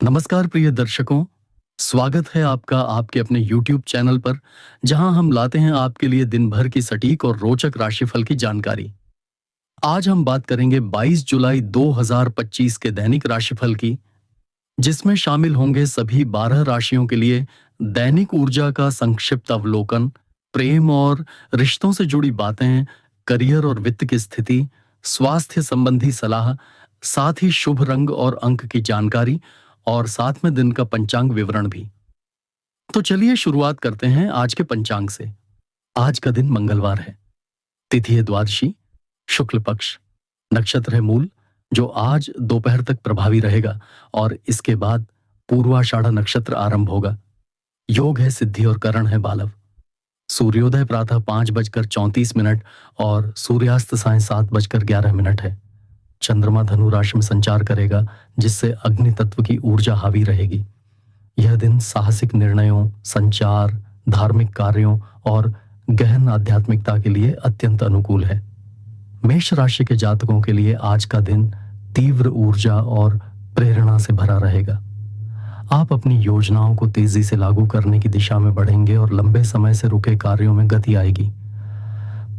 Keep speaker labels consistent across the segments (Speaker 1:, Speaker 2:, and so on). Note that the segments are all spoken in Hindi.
Speaker 1: नमस्कार प्रिय दर्शकों, स्वागत है आपका आपके अपने YouTube चैनल पर, जहां हम लाते हैं आपके लिए दिन भर की सटीक और रोचक राशिफल की जानकारी। आज हम बात करेंगे 22 जुलाई 2025 के दैनिक राशिफल की, जिसमें शामिल होंगे सभी 12 राशियों के लिए दैनिक ऊर्जा का संक्षिप्त अवलोकन, प्रेम और रिश्तों से जुड़ी बातें, करियर और वित्त की स्थिति, स्वास्थ्य संबंधी सलाह, साथ ही शुभ रंग और अंक की जानकारी और साथ में दिन का पंचांग विवरण भी। तो चलिए शुरुआत करते हैं आज के पंचांग से। आज का दिन मंगलवार है, तिथि है द्वादशी, शुक्ल पक्ष, नक्षत्र है मूल, जो आज दोपहर तक प्रभावी रहेगा और इसके बाद पूर्वाषाढ़ नक्षत्र आरंभ होगा। योग है सिद्धि और करण है बालव। सूर्योदय प्रातः 5:34 और सूर्यास्त सायं 7:11 है। चंद्रमा धनु राशि में संचार करेगा, जिससे अग्नि तत्व की ऊर्जा हावी रहेगी। यह दिन साहसिक निर्णयों, संचार, धार्मिक कार्यों और गहन आध्यात्मिकता के लिए अत्यंत अनुकूल है। मेष राशि के जातकों के लिए आज का दिन तीव्र ऊर्जा और प्रेरणा से भरा रहेगा। आप अपनी योजनाओं को तेजी से लागू करने की दिशा में बढ़ेंगे और लंबे समय से रुके कार्यों में गति आएगी।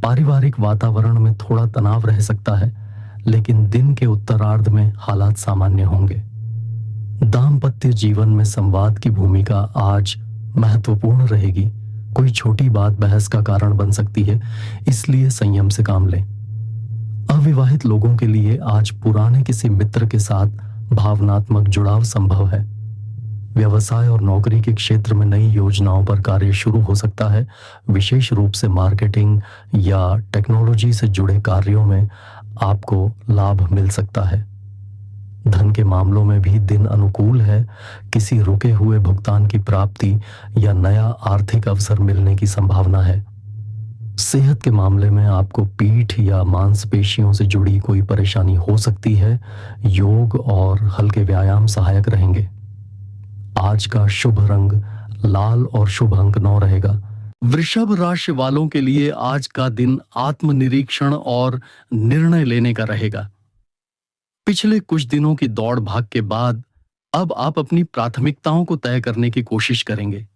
Speaker 1: पारिवारिक वातावरण में थोड़ा तनाव रह सकता है, लेकिन दिन के उत्तरार्ध में हालात सामान्य होंगे। दाम्पत्य जीवन में संवाद की भूमिका आज महत्वपूर्ण रहेगी। कोई छोटी बात बहस का कारण बन सकती है, इसलिए संयम से काम लें। अविवाहित लोगों के लिए आज पुराने किसी मित्र के साथ भावनात्मक जुड़ाव संभव है। व्यवसाय और नौकरी के क्षेत्र में नई योजनाओं पर कार्य शुरू हो सकता है। विशेष रूप से मार्केटिंग या टेक्नोलॉजी से जुड़े कार्यों में आपको लाभ मिल सकता है। धन के मामलों में भी दिन अनुकूल है। किसी रुके हुए भुगतान की प्राप्ति या नया आर्थिक अवसर मिलने की संभावना है। सेहत के मामले में आपको पीठ या मांसपेशियों से जुड़ी कोई परेशानी हो सकती है। योग और हल्के व्यायाम सहायक रहेंगे। आज का शुभ रंग लाल और शुभ अंक 9 रहेगा। वृषभ राशि वालों के लिए आज का दिन आत्मनिरीक्षण और निर्णय लेने का रहेगा। पिछले कुछ दिनों की दौड़ भाग के बाद अब आप अपनी प्राथमिकताओं को तय करने की कोशिश करेंगे।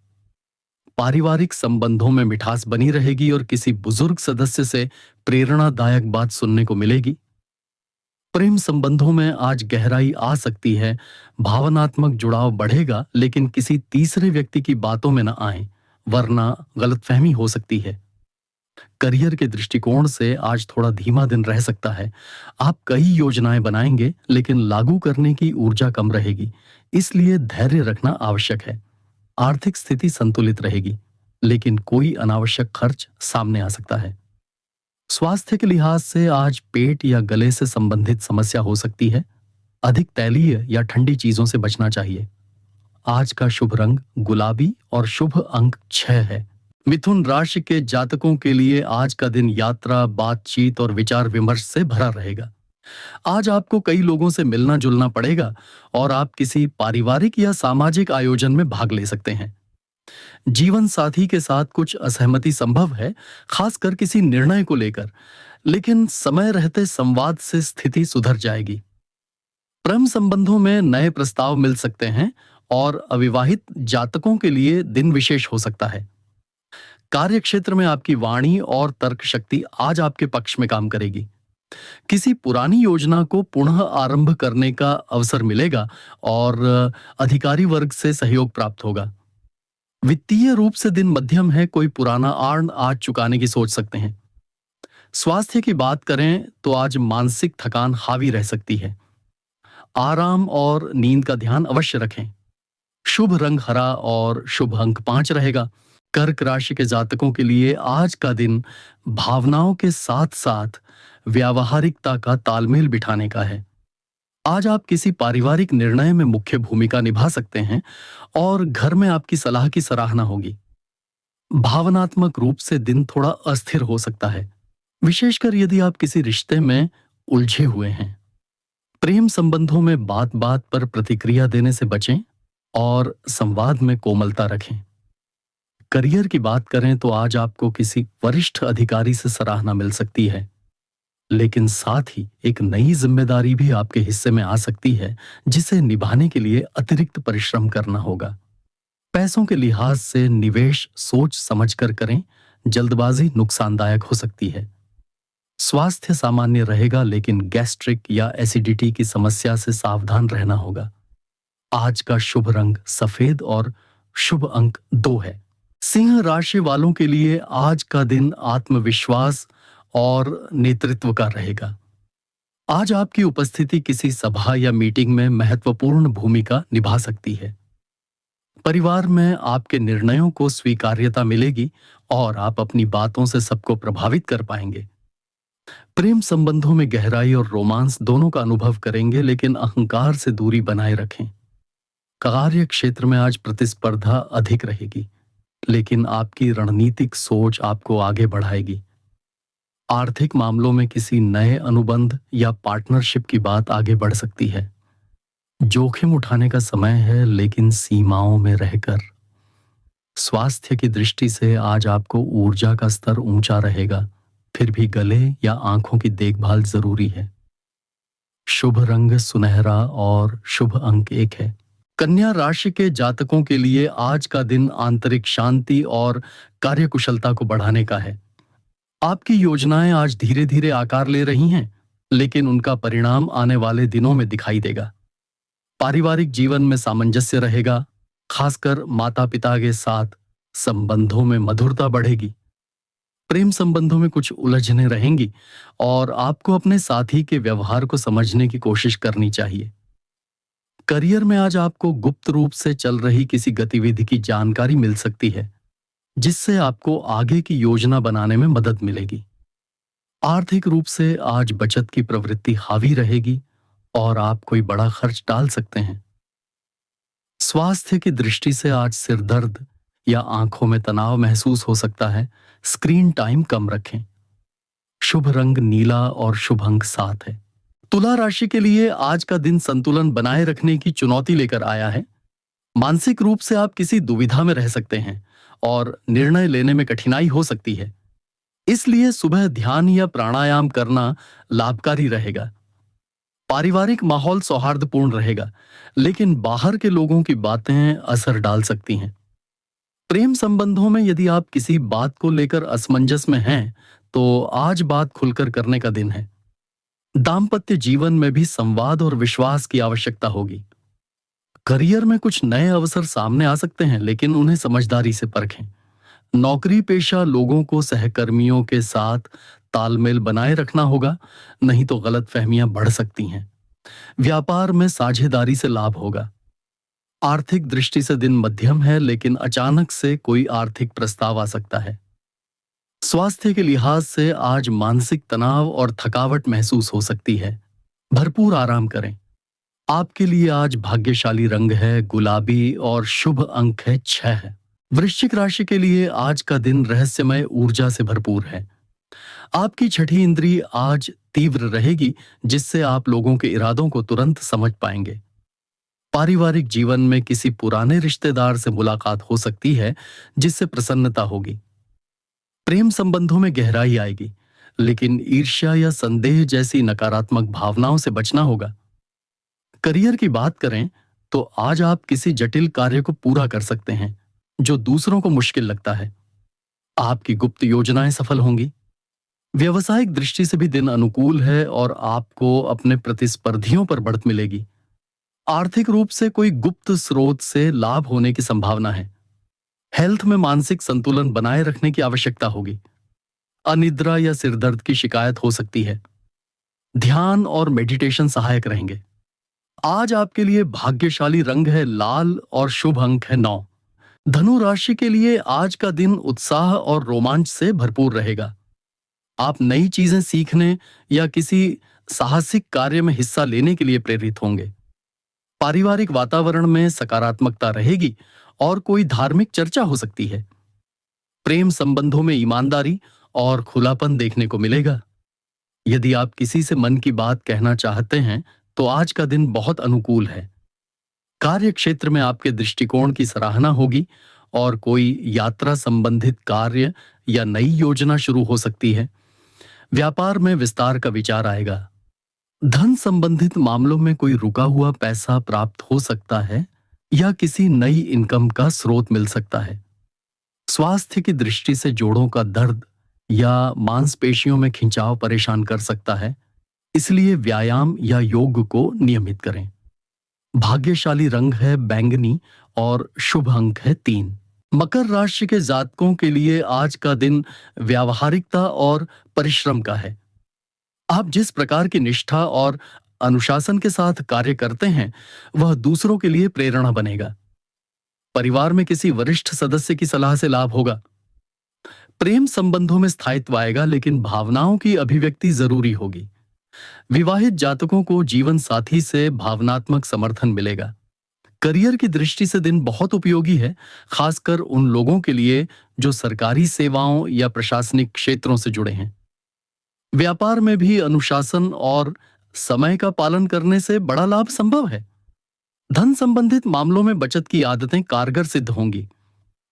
Speaker 1: पारिवारिक संबंधों में मिठास बनी रहेगी और किसी बुजुर्ग सदस्य से प्रेरणादायक बात सुनने को मिलेगी। प्रेम संबंधों में आज गहराई आ सकती है। भावनात्मक जुड़ाव बढ़ेगा, लेकिन किसी तीसरे व्यक्ति की बातों में न आए, वरना गलतफहमी हो सकती है। करियर के दृष्टिकोण से आज थोड़ा धीमा दिन रह सकता है। आप कई योजनाएं बनाएंगे, लेकिन लागू करने की ऊर्जा कम रहेगी, इसलिए धैर्य रखना आवश्यक है। आर्थिक स्थिति संतुलित रहेगी, लेकिन कोई अनावश्यक खर्च सामने आ सकता है। स्वास्थ्य के लिहाज से आज पेट या गले से संबंधित समस्या हो सकती है। अधिक तैलीय या ठंडी चीजों से बचना चाहिए। आज का शुभ रंग गुलाबी और शुभ अंक 6 है। मिथुन राशि के जातकों के लिए आज का दिन यात्रा, बातचीत और विचार विमर्श से भरा रहेगा। आज आपको कई लोगों से मिलना जुलना पड़ेगा और आप किसी पारिवारिक या सामाजिक आयोजन में भाग ले सकते हैं। जीवन साथी के साथ कुछ असहमति संभव है, खासकर किसी निर्णय को लेकर, लेकिन समय रहते संवाद से स्थिति सुधर जाएगी। प्रेम संबंधों में नए प्रस्ताव मिल सकते हैं और अविवाहित जातकों के लिए दिन विशेष हो सकता है। कार्य क्षेत्र में आपकी वाणी और तर्क शक्ति आज आपके पक्ष में काम करेगी। किसी पुरानी योजना को पुनः आरंभ करने का अवसर मिलेगा और अधिकारी वर्ग से सहयोग प्राप्त होगा। वित्तीय रूप से दिन मध्यम है। कोई पुराना आड़ आज चुकाने की सोच सकते हैं। स्वास्थ्य की बात करें तो आज मानसिक थकान हावी रह सकती है। आराम और नींद का ध्यान अवश्य रखें। शुभ रंग हरा और शुभ अंक 5 रहेगा। कर्क राशि के जातकों के लिए आज का दिन भावनाओं के साथ साथ व्यावहारिकता का तालमेल बिठाने का है। आज आप किसी पारिवारिक निर्णय में मुख्य भूमिका निभा सकते हैं और घर में आपकी सलाह की सराहना होगी। भावनात्मक रूप से दिन थोड़ा अस्थिर हो सकता है, विशेषकर यदि आप किसी रिश्ते में उलझे हुए हैं। प्रेम संबंधों में बात बात पर प्रतिक्रिया देने से बचें और संवाद में कोमलता रखें। करियर की बात करें तो आज आपको किसी वरिष्ठ अधिकारी से सराहना मिल सकती है। लेकिन साथ ही एक नई जिम्मेदारी भी आपके हिस्से में आ सकती है, जिसे निभाने के लिए अतिरिक्त परिश्रम करना होगा। पैसों के लिहाज से निवेश सोच समझकर करें, जल्दबाजी नुकसानदायक हो सकती है। स्वास्थ्य सामान्य रहेगा, लेकिन गैस्ट्रिक या एसिडिटी की समस्या से सावधान रहना होगा। आज का शुभ रंग सफेद और शुभ अंक 2 है। सिंह राशि वालों के लिए आज का दिन आत्मविश्वास और नेतृत्व का रहेगा। आज आपकी उपस्थिति किसी सभा या मीटिंग में महत्वपूर्ण भूमिका निभा सकती है। परिवार में आपके निर्णयों को स्वीकार्यता मिलेगी और आप अपनी बातों से सबको प्रभावित कर पाएंगे। प्रेम संबंधों में गहराई और रोमांस दोनों का अनुभव करेंगे, लेकिन अहंकार से दूरी बनाए रखें। कार्य क्षेत्र में आज प्रतिस्पर्धा अधिक रहेगी, लेकिन आपकी रणनीतिक सोच आपको आगे बढ़ाएगी। आर्थिक मामलों में किसी नए अनुबंध या पार्टनरशिप की बात आगे बढ़ सकती है। जोखिम उठाने का समय है, लेकिन सीमाओं में रहकर। स्वास्थ्य की दृष्टि से आज आपको ऊर्जा का स्तर ऊंचा रहेगा, फिर भी गले या आंखों की देखभाल जरूरी है। शुभ रंग सुनहरा और शुभ अंक 1 है। कन्या राशि के जातकों के लिए आज का दिन आंतरिक शांति और कार्यकुशलता को बढ़ाने का है। आपकी योजनाएं आज धीरे धीरे आकार ले रही हैं, लेकिन उनका परिणाम आने वाले दिनों में दिखाई देगा। पारिवारिक जीवन में सामंजस्य रहेगा, खासकर माता पिता के साथ संबंधों में मधुरता बढ़ेगी। प्रेम संबंधों में कुछ उलझने रहेंगी और आपको अपने साथी के व्यवहार को समझने की कोशिश करनी चाहिए। करियर में आज आपको गुप्त रूप से चल रही किसी गतिविधि की जानकारी मिल सकती है, जिससे आपको आगे की योजना बनाने में मदद मिलेगी। आर्थिक रूप से आज बचत की प्रवृत्ति हावी रहेगी और आप कोई बड़ा खर्च टाल सकते हैं। स्वास्थ्य की दृष्टि से आज सिर दर्द या आंखों में तनाव महसूस हो सकता है। स्क्रीन टाइम कम रखें। शुभ रंग नीला और शुभ अंक 7 है। तुला राशि के लिए आज का दिन संतुलन बनाए रखने की चुनौती लेकर आया है। मानसिक रूप से आप किसी दुविधा में रह सकते हैं और निर्णय लेने में कठिनाई हो सकती है। इसलिए सुबह ध्यान या प्राणायाम करना लाभकारी रहेगा। पारिवारिक माहौल सौहार्दपूर्ण रहेगा, लेकिन बाहर के लोगों की बातें असर डाल सकती हैं। प्रेम संबंधों में यदि आप किसी बात को लेकर असमंजस में हैं, तो आज बात खुलकर करने का दिन है। दाम्पत्य जीवन में भी संवाद और विश्वास की आवश्यकता होगी। करियर में कुछ नए अवसर सामने आ सकते हैं, लेकिन उन्हें समझदारी से परखें। नौकरी पेशा लोगों को सहकर्मियों के साथ तालमेल बनाए रखना होगा, नहीं तो गलतफहमियां बढ़ सकती हैं। व्यापार में साझेदारी से लाभ होगा। आर्थिक दृष्टि से दिन मध्यम है, लेकिन अचानक से कोई आर्थिक प्रस्ताव आ सकता है। स्वास्थ्य के लिहाज से आज मानसिक तनाव और थकावट महसूस हो सकती है। भरपूर आराम करें। आपके लिए आज भाग्यशाली रंग है गुलाबी और शुभ अंक है 6 है। वृश्चिक राशि के लिए आज का दिन रहस्यमय ऊर्जा से भरपूर है। आपकी छठी इंद्री आज तीव्र रहेगी, जिससे आप लोगों के इरादों को तुरंत समझ पाएंगे। पारिवारिक जीवन में किसी पुराने रिश्तेदार से मुलाकात हो सकती है, जिससे प्रसन्नता होगी। प्रेम संबंधों में गहराई आएगी, लेकिन ईर्ष्या या संदेह जैसी नकारात्मक भावनाओं से बचना होगा। करियर की बात करें तो आज आप किसी जटिल कार्य को पूरा कर सकते हैं, जो दूसरों को मुश्किल लगता है। आपकी गुप्त योजनाएं सफल होंगी। व्यवसायिक दृष्टि से भी दिन अनुकूल है और आपको अपने प्रतिस्पर्धियों पर बढ़त मिलेगी। आर्थिक रूप से कोई गुप्त स्रोत से लाभ होने की संभावना है। हेल्थ में मानसिक संतुलन बनाए रखने की आवश्यकता होगी। अनिद्रा या सिरदर्द की शिकायत हो सकती है। ध्यान और मेडिटेशन सहायक रहेंगे। आज आपके लिए भाग्यशाली रंग है लाल और शुभ अंक है 9। धनु राशि के लिए आज का दिन उत्साह और रोमांच से भरपूर रहेगा। आप नई चीजें सीखने या किसी साहसिक कार्य में हिस्सा लेने के लिए प्रेरित होंगे। पारिवारिक वातावरण में सकारात्मकता रहेगी और कोई धार्मिक चर्चा हो सकती है। प्रेम संबंधों में ईमानदारी और खुलापन देखने को मिलेगा। यदि आप किसी से मन की बात कहना चाहते हैं, तो आज का दिन बहुत अनुकूल है। कार्य क्षेत्र में आपके दृष्टिकोण की सराहना होगी और कोई यात्रा संबंधित कार्य या नई योजना शुरू हो सकती है। व्यापार में विस्तार का विचार आएगा। धन संबंधित मामलों में कोई रुका हुआ पैसा प्राप्त हो सकता है या किसी नई इनकम का स्रोत मिल सकता है। स्वास्थ्य की दृष्टि से जोड़ों का दर्द या मांसपेशियों में खिंचाव परेशान कर सकता है, इसलिए व्यायाम या योग को नियमित करें। भाग्यशाली रंग है बैंगनी और शुभ अंक है 3। मकर राशि के जातकों के लिए आज का दिन व्यावहारिकता और परिश्रम का है। आप जिस प्रकार की निष्ठा और अनुशासन के साथ कार्य करते हैं, वह दूसरों के लिए प्रेरणा बनेगा। परिवार में किसी वरिष्ठ सदस्य की सलाह से लाभ होगा। प्रेम संबंधों में स्थायित्व आएगा, लेकिन भावनाओं की अभिव्यक्ति जरूरी होगी। विवाहित जातकों को जीवन साथी से भावनात्मक समर्थन मिलेगा। करियर की दृष्टि से दिन बहुत उपयोगी है, खासकर उन लोगों के लिए जो सरकारी सेवाओं या प्रशासनिक क्षेत्रों से जुड़े हैं। व्यापार में भी अनुशासन और समय का पालन करने से बड़ा लाभ संभव है। धन संबंधित मामलों में बचत की आदतें कारगर सिद्ध होंगी।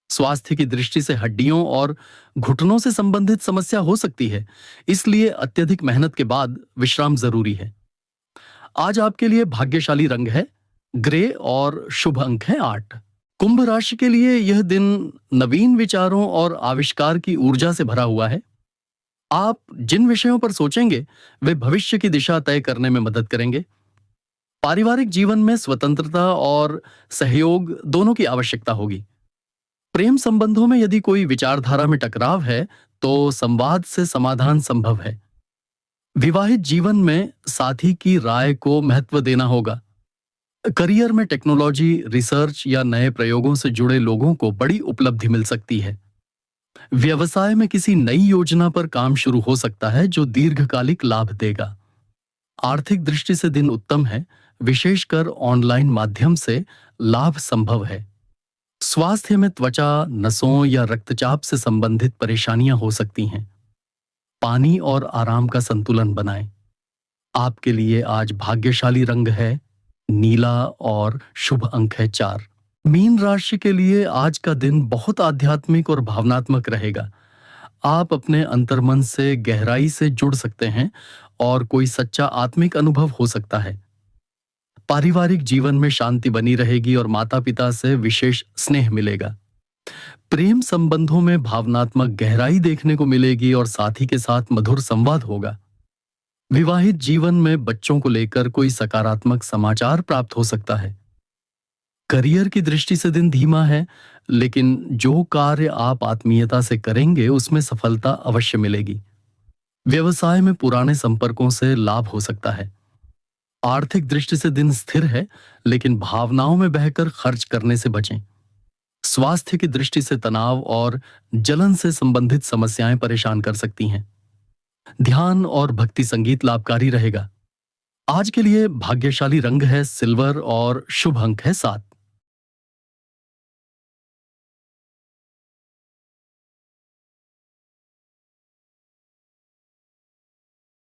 Speaker 1: स्वास्थ्य की दृष्टि से हड्डियों और घुटनों से संबंधित समस्या हो सकती है, इसलिए अत्यधिक मेहनत के बाद विश्राम जरूरी है। आज आपके लिए भाग्यशाली रंग है ग्रे और शुभ अंक है 8। कुंभ राशि के लिए यह दिन नवीन विचारों और आविष्कार की ऊर्जा से भरा हुआ है। आप जिन विषयों पर सोचेंगे वे भविष्य की दिशा तय करने में मदद करेंगे। पारिवारिक जीवन में स्वतंत्रता और सहयोग दोनों की आवश्यकता होगी। प्रेम संबंधों में यदि कोई विचारधारा में टकराव है तो संवाद से समाधान संभव है। विवाहित जीवन में साथी की राय को महत्व देना होगा। करियर में टेक्नोलॉजी, रिसर्च या नए प्रयोगों से जुड़े लोगों को बड़ी उपलब्धि मिल सकती है। व्यवसाय में किसी नई योजना पर काम शुरू हो सकता है जो दीर्घकालिक लाभ देगा। आर्थिक दृष्टि से दिन उत्तम है, विशेषकर ऑनलाइन माध्यम से लाभ संभव है। स्वास्थ्य में त्वचा, नसों या रक्तचाप से संबंधित परेशानियां हो सकती हैं। पानी और आराम का संतुलन बनाएं। आपके लिए आज भाग्यशाली रंग है नीला और शुभ अंक है 4। मीन राशि के लिए आज का दिन बहुत आध्यात्मिक और भावनात्मक रहेगा। आप अपने अंतर्मन से गहराई से जुड़ सकते हैं और कोई सच्चा आत्मिक अनुभव हो सकता है। पारिवारिक जीवन में शांति बनी रहेगी और माता-पिता से विशेष स्नेह मिलेगा। प्रेम संबंधों में भावनात्मक गहराई देखने को मिलेगी और साथी के साथ मधुर संवाद होगा। विवाहित जीवन में बच्चों को लेकर कोई सकारात्मक समाचार प्राप्त हो सकता है। करियर की दृष्टि से दिन धीमा है, लेकिन जो कार्य आप आत्मीयता से करेंगे उसमें सफलता अवश्य मिलेगी। व्यवसाय में पुराने संपर्कों से लाभ हो सकता है। आर्थिक दृष्टि से दिन स्थिर है, लेकिन भावनाओं में बहकर खर्च करने से बचें। स्वास्थ्य की दृष्टि से तनाव और जलन से संबंधित समस्याएं परेशान कर सकती हैं। ध्यान और भक्ति संगीत लाभकारी रहेगा। आज के लिए भाग्यशाली रंग है सिल्वर और शुभ अंक है 7।